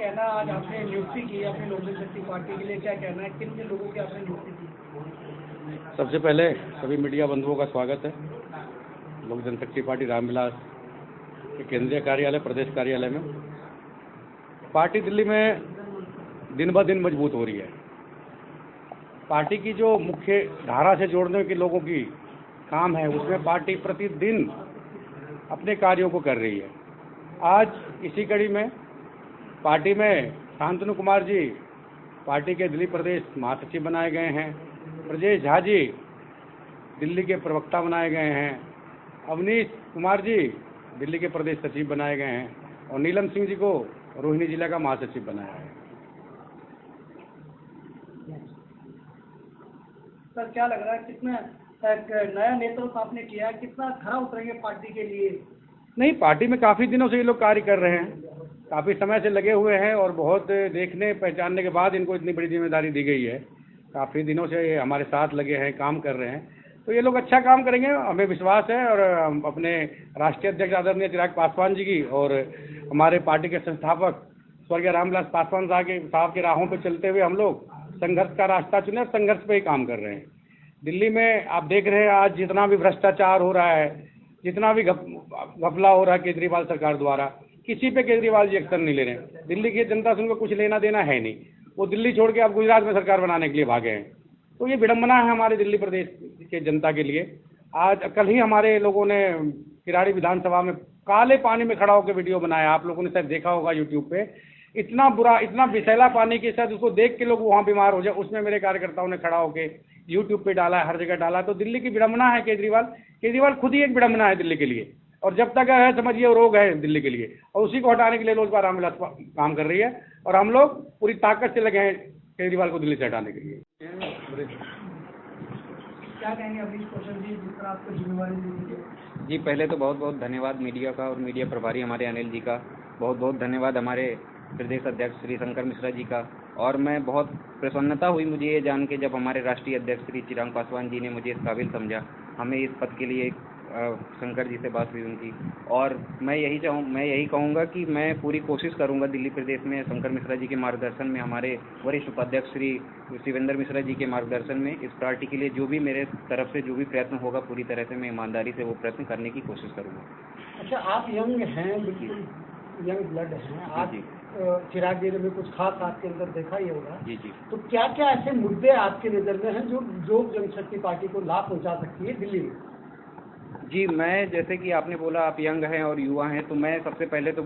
कहना है, आज आपने नियुक्ति की अपनी लोक जनशक्ति पार्टी के लिए, क्या कहना है, किन किन लोगों की आपने नियुक्ति की? सबसे पहले सभी मीडिया बंधुओं का स्वागत है लोक जनशक्ति पार्टी रामविलास के केंद्रीय कार्यालय प्रदेश कार्यालय में। पार्टी दिल्ली में दिन ब दिन मजबूत हो रही है। पार्टी की जो मुख्य धारा से जोड़ने के लोगों की काम है, उसमें पार्टी प्रतिदिन अपने कार्यों को कर रही है। आज इसी कड़ी में पार्टी में शांतनु कुमार जी पार्टी के दिल्ली प्रदेश महासचिव बनाए गए हैं। ब्रजेश झा जी दिल्ली के प्रवक्ता बनाए गए हैं। अवनीश कुमार जी दिल्ली के प्रदेश सचिव बनाए गए हैं और नीलम सिंह जी को रोहिणी जिला का महासचिव बनाया है। सर, क्या लग रहा है, कितना नया नेतृत्व आपने किया, कितना खरा उतरेंगे पार्टी के लिए? नहीं, पार्टी में काफ़ी दिनों से ये लोग कार्य कर रहे हैं, काफ़ी समय से लगे हुए हैं और बहुत देखने पहचानने के बाद इनको इतनी बड़ी जिम्मेदारी दी गई है। काफ़ी दिनों से ये हमारे साथ लगे हैं, काम कर रहे हैं, तो ये लोग अच्छा काम करेंगे, हमें विश्वास है। और अपने राष्ट्रीय अध्यक्ष आदरणीय चिराग पासवान जी की और हमारे पार्टी के संस्थापक स्वर्गीय रामविलास पासवान साहब के राहों पर चलते हुए हम लोग संघर्ष का रास्ता चुने और संघर्ष पे ही काम कर रहे हैं। दिल्ली में आप देख रहे हैं आज जितना भी भ्रष्टाचार हो रहा है, जितना भी घपला हो रहा है केजरीवाल सरकार द्वारा, किसी पे केजरीवाल जी एक्शन नहीं ले रहे हैं। दिल्ली की जनता से उनको कुछ लेना देना है नहीं, वो दिल्ली छोड़ के अब गुजरात में सरकार बनाने के लिए भागे हैं। तो ये विडम्बना है हमारे दिल्ली प्रदेश के जनता के लिए। आज कल ही हमारे लोगों ने किराड़ी विधानसभा में काले पानी में खड़ा होकर वीडियो बनाया, आप लोगों ने शायद देखा होगा यूट्यूब पे। इतना बुरा, इतना विषैला पानी के साथ उसको देख के लोग वहाँ बीमार हो जाए, उसमें मेरे कार्यकर्ताओं ने खड़ा होकर यूट्यूब पे डाला, हर जगह डाला। तो दिल्ली की विडम्बना है केजरीवाल खुद ही एक विडम्बना है दिल्ली के लिए, और जब तक है समझिए वो रोग है दिल्ली के लिए, और उसी को हटाने के लिए लोजपा रामविलास काम कर रही है और हम लोग पूरी ताकत से लगे हैं केजरीवाल को दिल्ली से हटाने के लिए। क्या कहेंगे अभी कौशल जी, जिस तरह आपको जिम्मेवारी दी है? जी, पहले तो बहुत बहुत धन्यवाद मीडिया का और मीडिया प्रभारी हमारे अनिल जी का, बहुत बहुत धन्यवाद हमारे प्रदेश अध्यक्ष श्री शंकर मिश्रा जी का। और मैं बहुत प्रसन्नता हुई मुझे ये जान के जब हमारे राष्ट्रीय अध्यक्ष श्री चिराग पासवान जी ने मुझे इस काबिल समझा, हमें इस पद के लिए शंकर जी से बात हुई उनकी। और मैं यही कहूँगा कि मैं पूरी कोशिश करूँगा दिल्ली प्रदेश में शंकर मिश्रा जी के मार्गदर्शन में, हमारे वरिष्ठ उपाध्यक्ष श्री शिवेंद्र मिश्रा जी के मार्गदर्शन में इस पार्टी के लिए जो भी मेरे तरफ से जो भी प्रयत्न होगा, पूरी तरह से मैं ईमानदारी से वो प्रयत्न करने की कोशिश करूँगा। अच्छा, आप यंग हैं, बिल्कुल यंग ब्लड हैं आज। चिराग जी ने भी कुछ खास आपके अंदर देखा ही होगा। जी जी। तो क्या क्या ऐसे मुद्दे आपकी नज़र में हैं जो लोक जनशक्ति पार्टी को लाभ पहुंचा सकती है दिल्ली में? जी, मैं जैसे कि आपने बोला आप यंग हैं और युवा हैं, तो मैं सबसे पहले तो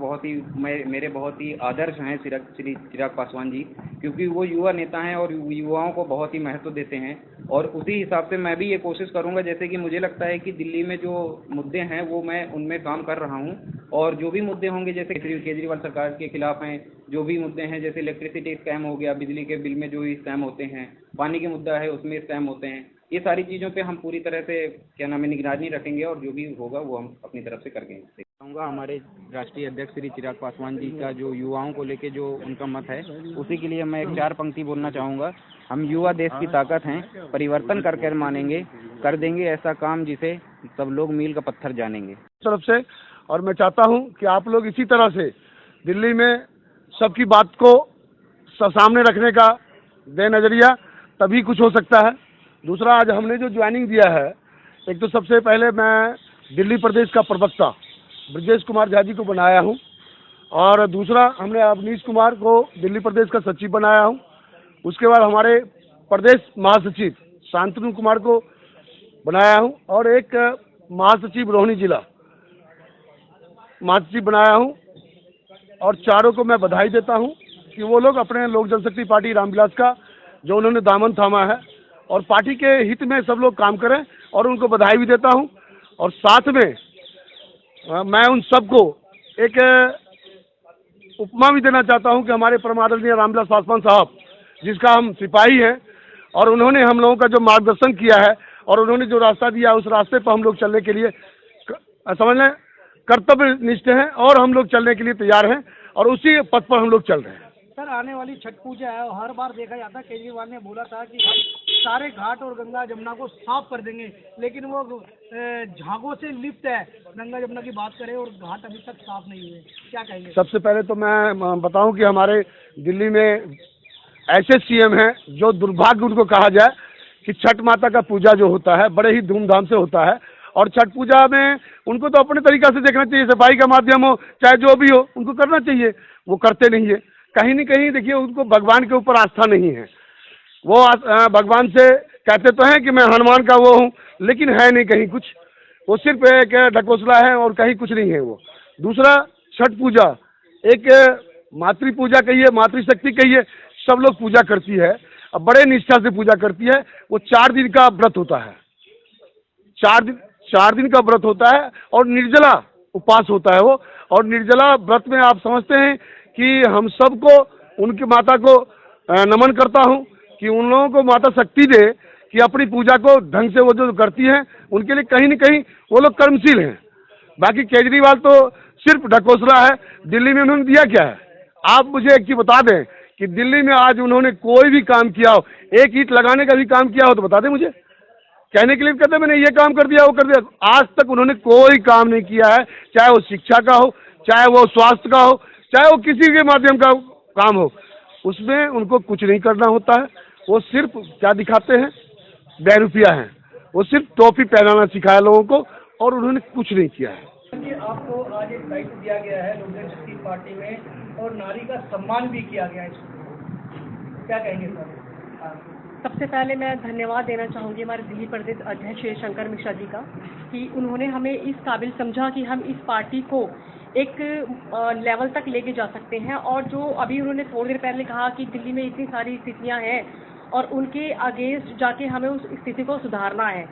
मेरे बहुत ही आदर्श हैं श्री चिराग पासवान जी, क्योंकि वो युवा नेता हैं और युवाओं को बहुत ही महत्व देते हैं। और उसी हिसाब से मैं भी ये कोशिश करूंगा, जैसे कि मुझे लगता है कि दिल्ली में जो मुद्दे हैं वो मैं उनमें काम कर रहा हूं, और जो भी मुद्दे होंगे जैसे केजरीवाल सरकार के खिलाफ हैं, जो भी मुद्दे हैं जैसे इलेक्ट्रिसिटी स्कैम हो गया, बिजली के बिल में जो भी स्कैम होते हैं, पानी के मुद्दा है उसमें स्कैम होते हैं, ये सारी चीज़ों पे हम पूरी तरह से निगरानी रखेंगे और जो भी होगा वो हम अपनी तरफ से करेंगे। कहूँगा हमारे राष्ट्रीय अध्यक्ष श्री चिराग पासवान जी का जो युवाओं को लेके जो उनका मत है, उसी के लिए मैं एक 4 पंक्ति बोलना चाहूँगा। हम युवा देश की ताकत हैं, परिवर्तन करके मानेंगे, कर देंगे ऐसा काम जिसे सब लोग मील का पत्थर जानेंगे तरफ से। और मैं चाहता हूँ कि आप लोग इसी तरह से दिल्ली में सबकी बात को सामने रखने का दे नज़रिया, तभी कुछ हो सकता है। दूसरा, आज हमने जो ज्वाइनिंग दिया है, एक तो सबसे पहले मैं दिल्ली प्रदेश का प्रवक्ता ब्रजेश कुमार झा जी को बनाया हूं, और दूसरा हमने अवनीश कुमार को दिल्ली प्रदेश का सचिव बनाया हूं। उसके बाद हमारे प्रदेश महासचिव शांतनु कुमार को बनाया हूं, और एक महासचिव रोहिणी जिला महासचिव बनाया हूं। और चारों को मैं बधाई देता हूं कि वो लोग अपने लोक जनशक्ति पार्टी रामविलास का जो उन्होंने दामन थामा है, और पार्टी के हित में सब लोग काम करें, और उनको बधाई भी देता हूं। और साथ में मैं उन सबको एक उपमा भी देना चाहता हूं कि हमारे परम आदरणीय रामविलास पासवान साहब, जिसका हम सिपाही हैं, और उन्होंने हम लोगों का जो मार्गदर्शन किया है और उन्होंने जो रास्ता दिया, उस रास्ते पर हम लोग चलने के लिए समझ लें कर्तव्य निष्ठ हैं, और हम लोग चलने के लिए तैयार हैं, और उसी पथ पर हम लोग चल रहे हैं। सर आने वाली छठ पूजा है और हर बार देखा जाता है, केजरीवाल ने बोला था कि सारे घाट और गंगा जमुना को साफ कर देंगे, लेकिन वो झागों से लिप्त है। गंगा जमुना की बात करें और घाट अभी तक साफ नहीं हुए, क्या कहेंगे? सबसे पहले तो मैं बताऊं कि हमारे दिल्ली में ऐसे सीएम हैं जो दुर्भाग्य उनको कहा जाए कि छठ माता का पूजा जो होता है बड़े ही धूमधाम से होता है, और छठ पूजा में उनको तो अपने तरीका से देखना चाहिए, सफाई का माध्यम हो चाहे जो भी हो उनको करना चाहिए, वो करते नहीं है। कहीं न कहीं देखिए उनको भगवान के ऊपर आस्था नहीं है, वो भगवान से कहते तो हैं कि मैं हनुमान का वो हूँ, लेकिन है नहीं कहीं कुछ, वो सिर्फ एक ढकोसला है और कहीं कुछ नहीं है वो। दूसरा, छठ पूजा एक मातृ पूजा कहिए, मातृशक्ति कहिए, सब लोग पूजा करती है, अब बड़े निष्ठा से पूजा करती है। वो 4 दिन का व्रत होता है, 4 दिन का व्रत होता है और निर्जला उपवास होता है वो। और निर्जला व्रत में आप समझते हैं कि हम सबको उनकी माता को नमन करता हूँ कि उन लोगों को माता शक्ति दे कि अपनी पूजा को ढंग से वो जो करती हैं, उनके लिए कहीं न कहीं वो लोग कर्मशील हैं। बाकी केजरीवाल तो सिर्फ ढकोसला है। दिल्ली में उन्होंने दिया क्या है? आप मुझे एक चीज़ बता दें कि दिल्ली में आज उन्होंने कोई भी काम किया हो, एक ईंट लगाने का भी काम किया हो तो बता दें मुझे। कहने के लिए कहते हैं मैंने ये काम कर दिया, वो कर दिया, आज तक उन्होंने कोई काम नहीं किया है, चाहे वो शिक्षा का हो, चाहे वो स्वास्थ्य का हो, चाहे वो किसी के माध्यम का काम हो, उसमें उनको कुछ नहीं करना होता है। वो सिर्फ क्या दिखाते हैं? बहरूपिया हैं। वो सिर्फ टोपी पहनाना सिखाया लोगों को और उन्होंने कुछ नहीं किया है। आपको आज एक दायित्व दिया गया है लोक जनशक्ति पार्टी में और नारी का सम्मान भी किया गया है, क्या कहेंगे सर? सबसे पहले मैं धन्यवाद देना चाहूँगी हमारे दिल्ली प्रदेश अध्यक्ष शंकर मिश्रा जी का कि उन्होंने हमें इस काबिल समझा कि हम इस पार्टी को एक लेवल तक लेके जा सकते हैं। और जो अभी उन्होंने थोड़ी देर पहले कहा कि दिल्ली में इतनी सारी स्थितियां हैं और उनके अगेंस्ट जाके हमें उस स्थिति को सुधारना है,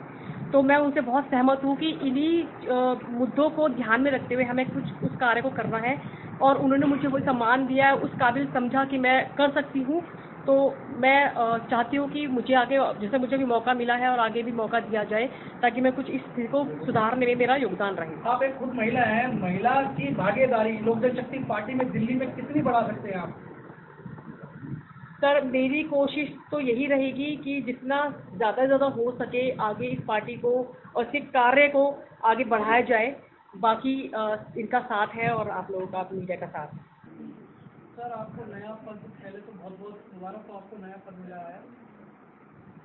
तो मैं उनसे बहुत सहमत हूँ कि इन्हीं मुद्दों को ध्यान में रखते हुए हमें कुछ उस कार्य को करना है। और उन्होंने मुझे वो सम्मान दिया है, उस काबिल समझा कि मैं कर सकती हूँ। तो मैं चाहती हूँ कि मुझे आगे, जैसे मुझे भी मौका मिला है और आगे भी मौका दिया जाए ताकि मैं कुछ इस स्थिति को सुधारने में मेरा योगदान रहे। आप एक खुद महिला हैं, महिला की भागीदारी लोक जनशक्ति पार्टी में दिल्ली में कितनी बढ़ा सकते हैं आप? सर मेरी कोशिश तो यही रहेगी कि जितना ज़्यादा से ज़्यादा हो सके आगे इस पार्टी को और सिर्फ कार्य को आगे बढ़ाया जाए। बाकी इनका साथ है और आप लोगों का, मीडिया का साथ। सर आपको नया पद, पहले तो बहुत बहुत मुबारक हो, आपको नया पद मिला है,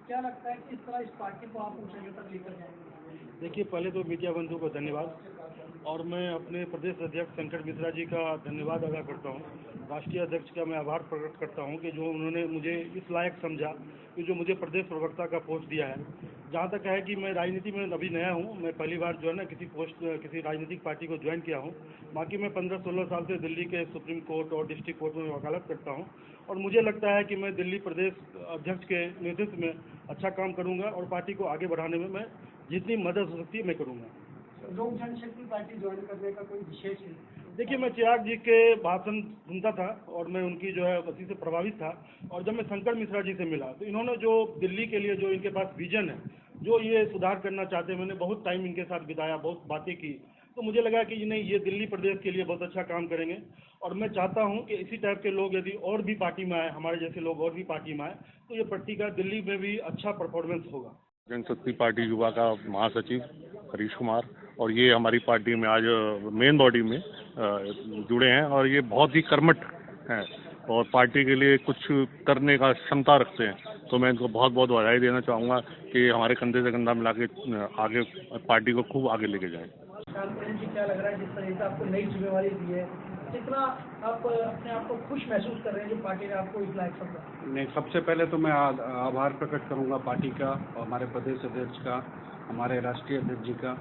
क्या लगता है किस तरह इस पार्टी को आप ऊंचाइयों तक लेकर जाएंगे? देखिए, पहले तो मीडिया बंधु को धन्यवाद, और मैं अपने प्रदेश अध्यक्ष शंकर मिश्रा जी का धन्यवाद अदा करता हूँ। राष्ट्रीय अध्यक्ष का मैं आभार प्रकट करता हूँ कि जो उन्होंने मुझे इस लायक समझा कि जो मुझे प्रदेश प्रवक्ता का पोस्ट दिया है। जहाँ तक है कि मैं राजनीति में अभी नया हूँ, मैं पहली बार जो है ना किसी राजनीतिक पार्टी को ज्वाइन किया हूँ। बाकी मैं 15-16 साल से दिल्ली के सुप्रीम कोर्ट और डिस्ट्रिक्ट कोर्ट में वकालत करता हूँ, और मुझे लगता है कि मैं दिल्ली प्रदेश अध्यक्ष के नेतृत्व में अच्छा काम करूँगा और पार्टी को आगे बढ़ाने में मैं जितनी मदद हो सकती है मैं करूँगा। लोक जनशक्ति पार्टी ज्वाइन करने का कोई विशेष है? देखिए, मैं चिराग जी के भाषण सुनता था और मैं उनकी जो है उसी से प्रभावित था, और जब मैं शंकर मिश्रा जी से मिला तो इन्होंने जो दिल्ली के लिए जो इनके पास विजन है, जो ये सुधार करना चाहते हैं, मैंने बहुत टाइम इनके साथ बिताया, बहुत बातें की, तो मुझे लगा कि नहीं, ये दिल्ली प्रदेश के लिए बहुत अच्छा काम करेंगे। और मैं चाहता हूँ कि इसी टाइप के लोग यदि और भी पार्टी में आए, हमारे जैसे लोग और भी पार्टी में आए, तो ये पार्टी का दिल्ली में भी अच्छा परफॉर्मेंस होगा। जनशक्ति पार्टी युवा का महासचिव हरीश कुमार, और ये हमारी पार्टी में आज मेन बॉडी में जुड़े हैं, और ये बहुत ही कर्मठ हैं और पार्टी के लिए कुछ करने का क्षमता रखते हैं। तो मैं इनको बहुत बहुत बधाई देना चाहूँगा कि हमारे कंधे से कंधा मिला के आगे पार्टी को खूब आगे लेके जाएं। क्या लग रहा है जिस तरह से आपको नई जिम्मेवारी दी है, कितना आप अपने आप को खुश महसूस कर रहे हैं जो पार्टी ने आपको इस लायक समझा? नहीं, सबसे पहले तो मैं आभार प्रकट करूंगा पार्टी का और हमारे प्रदेश अध्यक्ष का, हमारे राष्ट्रीय अध्यक्ष जी का।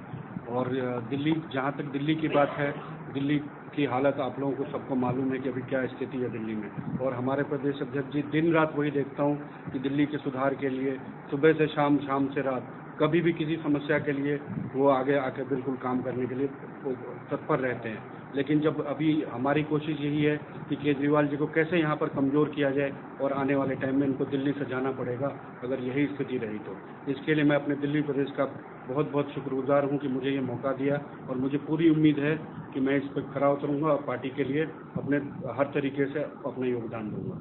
और दिल्ली, जहां तक दिल्ली की बात है, दिल्ली की हालत आप लोगों को सबको मालूम है कि अभी क्या स्थिति है दिल्ली में, और हमारे प्रदेश अध्यक्ष जी दिन रात वही देखता हूं कि दिल्ली के सुधार के लिए सुबह से शाम, शाम से रात कभी भी किसी समस्या के लिए वो आगे आकर बिल्कुल काम करने के लिए वो तत्पर रहते हैं। लेकिन जब अभी हमारी कोशिश यही है कि केजरीवाल जी को कैसे यहाँ पर कमज़ोर किया जाए और आने वाले टाइम में इनको दिल्ली से जाना पड़ेगा अगर यही स्थिति रही तो। इसके लिए मैं अपने दिल्ली प्रदेश का बहुत बहुत शुक्रगुजार हूँ कि मुझे ये मौका दिया और मुझे पूरी उम्मीद है कि मैं इस पर खरा उतरूँगा और पार्टी के लिए अपने हर तरीके से अपना योगदान दूँगा।